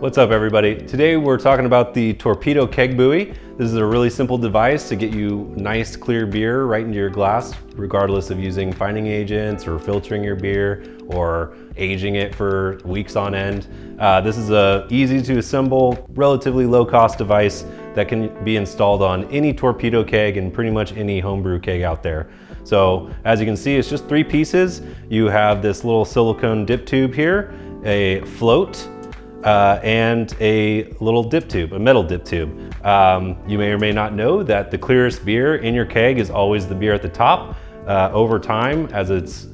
What's up, everybody? Today we're talking about the Torpedo Keg Buoy. This is a really simple device to get you nice clear beer right into your glass, regardless of using fining agents or filtering your beer or aging it for weeks on end. This is a easy to assemble, relatively low cost device that can be installed on any torpedo keg and pretty much any homebrew keg out there. So as you can see, it's just 3 pieces. You have this little silicone dip tube here, a float, and a little dip tube, a metal dip tube. You may or may not know that the clearest beer in your keg is always the beer at the top. Over time, as it's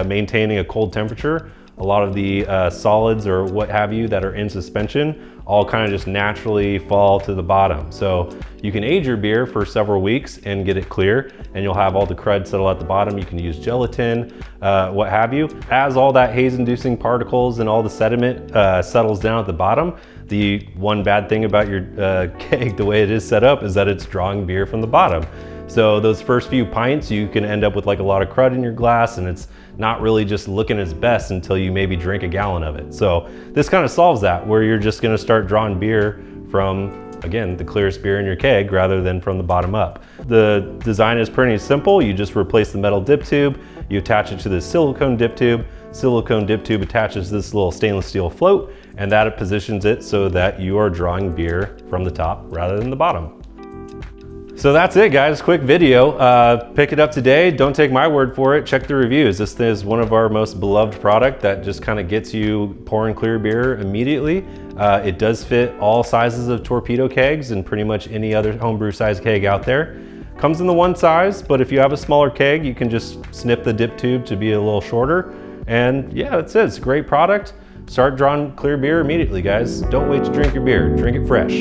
maintaining a cold temperature, a lot of the solids or what have you that are in suspension all kind of just naturally fall to the bottom. So you can age your beer for several weeks and get it clear, and you'll have all the crud settle at the bottom. You can use gelatin, what have you. As all that haze-inducing particles and all the sediment settles down at the bottom, the one bad thing about your keg, the way it is set up, is that it's drawing beer from the bottom. So those first few pints, you can end up with like a lot of crud in your glass, and it's not really just looking its best until you maybe drink a gallon of it. So this kind of solves that, where you're just gonna start drawing beer from, again, the clearest beer in your keg rather than from the bottom up. The design is pretty simple. You just replace the metal dip tube, you attach it to the silicone dip tube. Silicone dip tube attaches this little stainless steel float, and that positions it so that you are drawing beer from the top rather than the bottom. So that's it, guys. Quick video. Pick it up today. Don't take my word for it. Check the reviews. This is one of our most beloved product that just kind of gets you pouring clear beer immediately. It does fit all sizes of torpedo kegs and pretty much any other homebrew size keg out there. Comes in the one size, but if you have a smaller keg, you can just snip the dip tube to be a little shorter. And yeah, that's it. It's a great product. Start drawing clear beer immediately, guys. Don't wait to drink your beer. Drink it fresh.